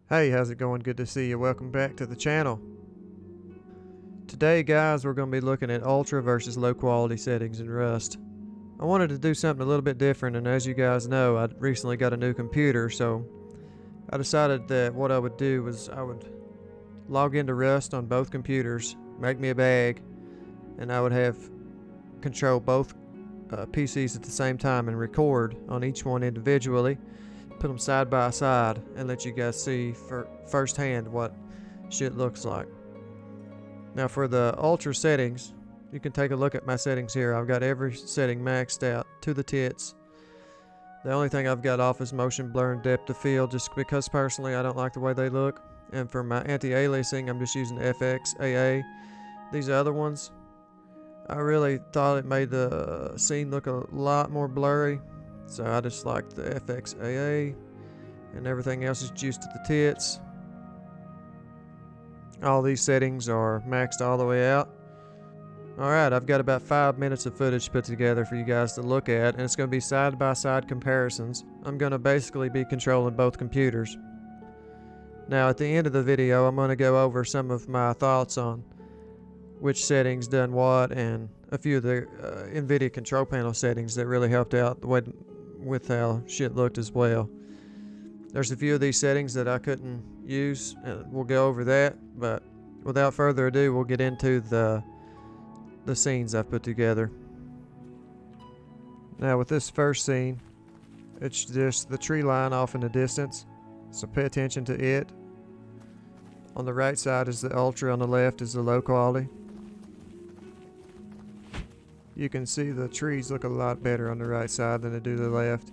Hey, how's it going? Good to see you. Welcome back to the channel. Today, guys, we're going to be looking at ultra versus low quality settings in Rust. I wanted to do something a little bit different, and as you guys know, I recently got a new computer, so I decided that what I would do was I would log into Rust on both computers, make me a bag, and I would have control both PCs at the same time and record on each one individually, put them side by side, and let you guys see firsthand what shit looks like. Now for the ultra settings, you can take a look at my settings here. I've got every setting maxed out to the tits. The only thing I've got off is motion blur and depth of field, just because personally I don't like the way they look. And for my anti-aliasing, I'm just using FXAA. These other ones, I really thought it made the scene look a lot more blurry, so I just like the FXAA, and everything else is juiced to the tits. All these settings are maxed all the way out. Alright, I've got about 5 minutes of footage put together for you guys to look at, and it's going to be side by side comparisons. I'm going to basically be controlling both computers. Now at the end of the video, I'm going to go over some of my thoughts on which settings done what, and a few of the Nvidia control panel settings that really helped out with how shit looked as well. There's a few of these settings that I couldn't use, and we'll go over that, but without further ado, we'll get into the scenes I've put together. Now with this first scene, it's just the tree line off in the distance, so pay attention to it. On the right side is the ultra, on the left is the low quality. You can see the trees look a lot better on the right side than they do the left.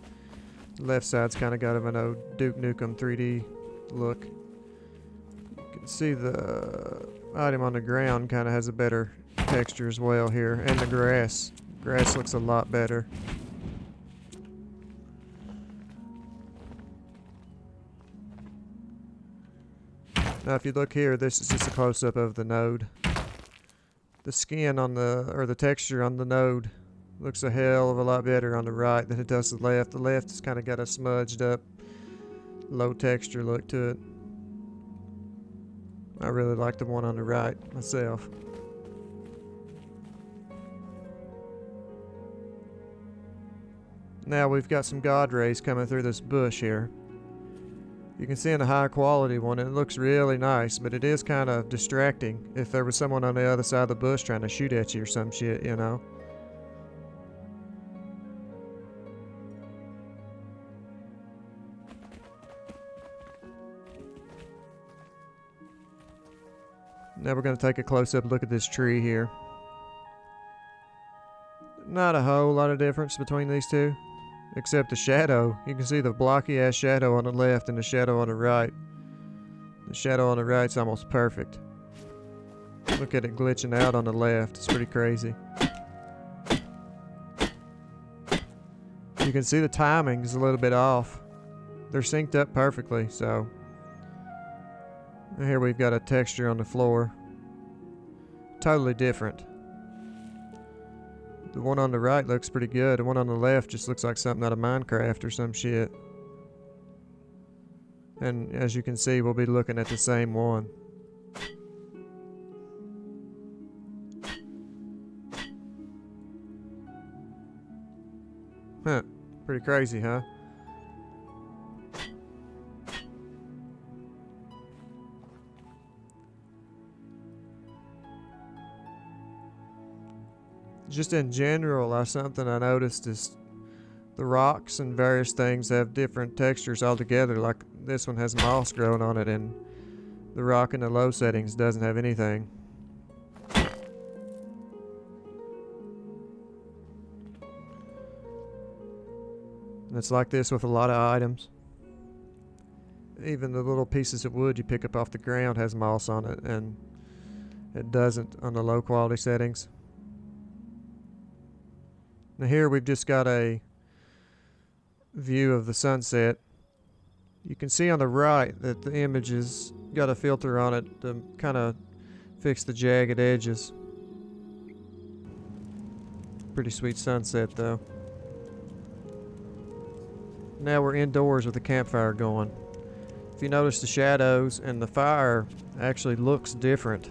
The left side's kind of got an old Duke Nukem 3D look. You can see the item on the ground kind of has a better texture as well here, and the grass. Grass looks a lot better. Now if you look here, this is just a close-up of the node. The skin on the texture on the node looks a hell of a lot better on the right than it does the left. The left has kind of got a smudged up, low texture look to it. I really like the one on the right myself. Now we've got some God rays coming through this bush here. You can see in a high quality one, it looks really nice, but it is kind of distracting if there was someone on the other side of the bush trying to shoot at you or some shit, you know. Now we're going to take a close-up look at this tree here. Not a whole lot of difference between these two, except the shadow. You can see the blocky ass shadow on the left and the shadow on the right. The shadow on the right's almost perfect. Look at it glitching out on the left. It's pretty crazy. You can see the timing is a little bit off. They're synced up perfectly, so. And here we've got a texture on the floor. Totally different. The one on the right looks pretty good. The one on the left just looks like something out of Minecraft or some shit. And as you can see, we'll be looking at the same one. Huh. Pretty crazy, huh? Just in general, something I noticed is the rocks and various things have different textures altogether. Like this one has moss growing on it, and the rock in the low settings doesn't have anything. And it's like this with a lot of items. Even the little pieces of wood you pick up off the ground has moss on it, and it doesn't on the low quality settings. Now here we've just got a view of the sunset. You can see on the right that the image has got a filter on it to kind of fix the jagged edges. Pretty sweet sunset though. Now we're indoors with the campfire going. If you notice, the shadows and the fire actually looks different.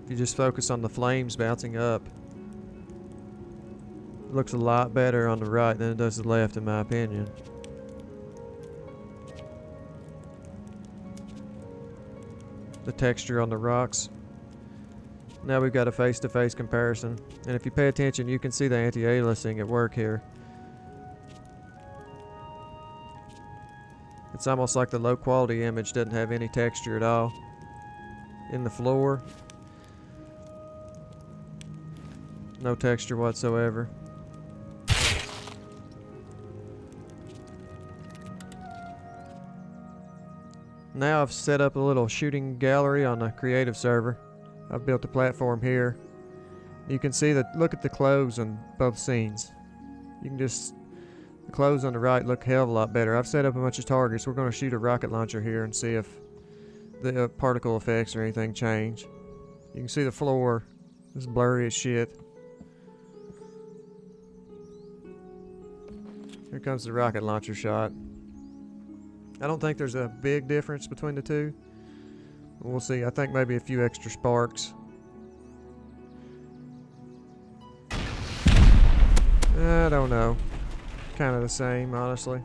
If you just focus on the flames bouncing up. It looks a lot better on the right than it does the left, in my opinion. The texture on the rocks. Now we've got a face-to-face comparison. And if you pay attention, you can see the anti-aliasing at work here. It's almost like the low quality image doesn't have any texture at all. In the floor, no texture whatsoever. Now I've set up a little shooting gallery on the creative server. I've built a platform here. You can see that, look at the clothes on both scenes. You can just, the clothes on the right look a hell of a lot better. I've set up a bunch of targets. We're going to shoot a rocket launcher here and see if the particle effects or anything change. You can see the floor is blurry as shit. Here comes the rocket launcher shot. I don't think there's a big difference between the two. We'll see. I think maybe a few extra sparks. I don't know. Kind of the same, honestly.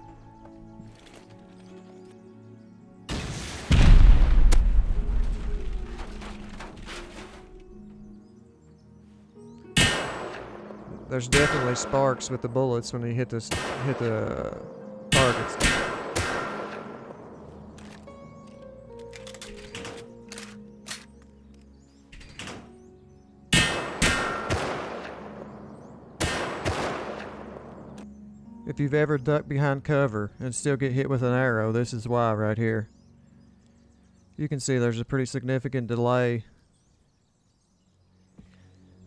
There's definitely sparks with the bullets when you hit the targets. If you've ever ducked behind cover and still get hit with an arrow, this is why right here. You can see there's a pretty significant delay.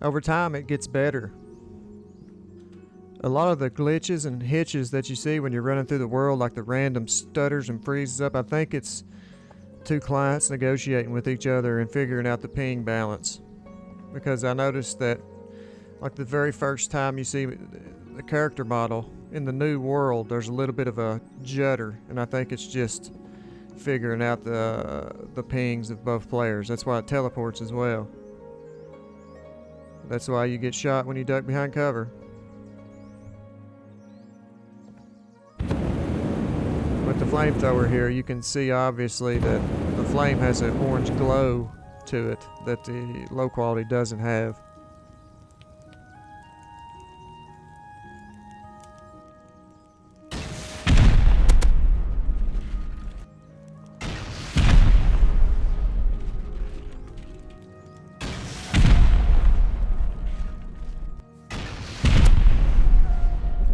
Over time it gets better. A lot of the glitches and hitches that you see when you're running through the world, like the random stutters and freezes up, I think it's two clients negotiating with each other and figuring out the ping balance. Because I noticed that, like the very first time you see the character model in the new world, there's a little bit of a judder, and I think it's just figuring out the pings of both players. That's why it teleports as well. That's why you get shot when you duck behind cover. With the flamethrower here, you can see obviously that the flame has an orange glow to it that the low quality doesn't have.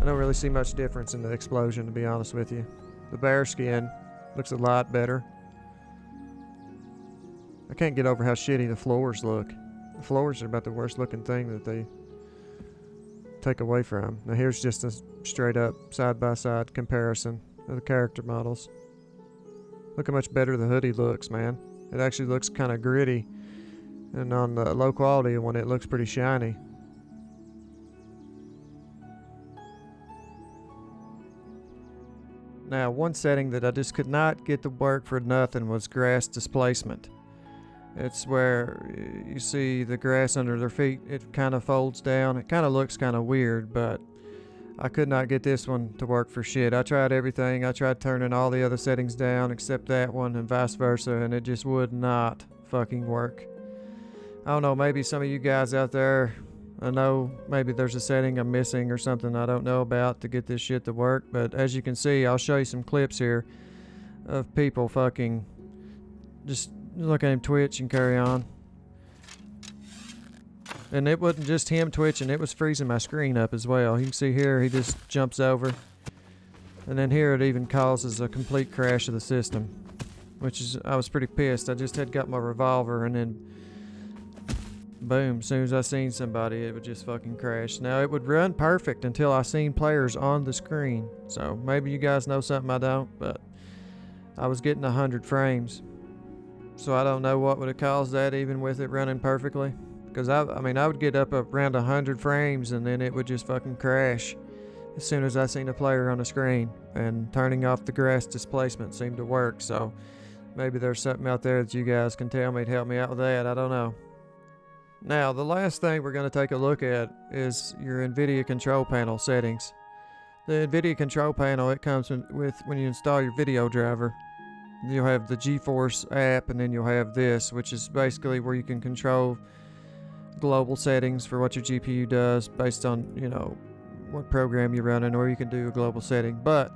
I don't really see much difference in the explosion, to be honest with you. The bear skin looks a lot better. I can't get over how shitty the floors look. The floors are about the worst looking thing that they take away from. Now here's just a straight up side-by-side comparison of the character models. Look how much better the hoodie looks, man. It actually looks kind of gritty. And on the low quality one, it looks pretty shiny. Now, one setting that I just could not get to work for nothing was grass displacement. It's where you see the grass under their feet, it kind of folds down. It kind of looks kind of weird, but I could not get this one to work for shit. I tried everything. I tried turning all the other settings down except that one and vice versa, and it just would not fucking work. I don't know, maybe some of you guys out there, I know maybe there's a setting I'm missing or something I don't know about to get this shit to work, but as you can see, I'll show you some clips here of people fucking just look at him twitch and carry on. And it wasn't just him twitching, it was freezing my screen up as well. You can see here he just jumps over, and then here it even causes a complete crash of the system, which is, I was pretty pissed. I just had got my revolver and then boom, as soon as I seen somebody, it would just fucking crash. Now, it would run perfect until I seen players on the screen. So, maybe you guys know something I don't, but I was getting 100 frames. So, I don't know what would have caused that, even with it running perfectly. Because, I mean, I would get up around 100 frames, and then it would just fucking crash. as soon as I seen a player on the screen, and turning off the grass displacement seemed to work. So maybe there's something out there that you guys can tell me to help me out with that. I don't know. Now, the last thing we're going to take a look at is your Nvidia control panel settings. The Nvidia control panel, it comes with when you install your video driver. You'll have the GeForce app, and then you'll have this, which is basically where you can control global settings for what your GPU does based on, you know, what program you're running, or you can do a global setting. But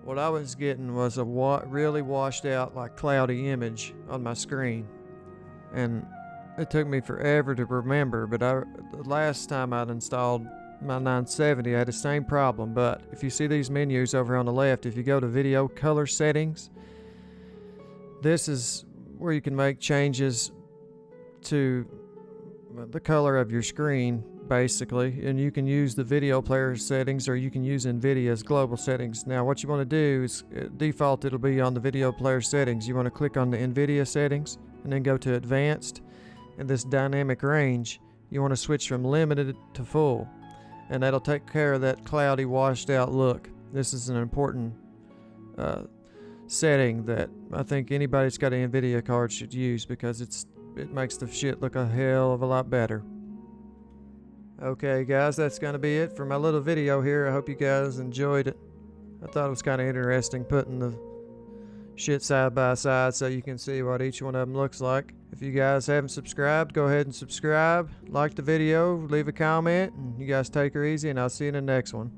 what I was getting was a really washed out, like cloudy image on my screen, and it took me forever to remember. But the last time I'd installed my 970, I had the same problem. But if you see these menus over on the left, if you go to video color settings, this is where you can make changes to the color of your screen, basically, and you can use the video player settings, or you can use Nvidia's global settings. Now what you want to do is, default it'll be on the video player settings. You want to click on the Nvidia settings and then go to advanced, and this dynamic range you want to switch from limited to full, and that'll take care of that cloudy washed out look. This is an important setting that I think anybody that's got an Nvidia card should use, because it makes the shit look a hell of a lot better. Okay guys, that's gonna be it for my little video here. I hope you guys enjoyed it. I thought it was kind of interesting putting the shit side by side so you can see what each one of them looks like. If you guys haven't subscribed, go ahead and subscribe, like the video, leave a comment, and you guys take her easy, and I'll see you in the next one.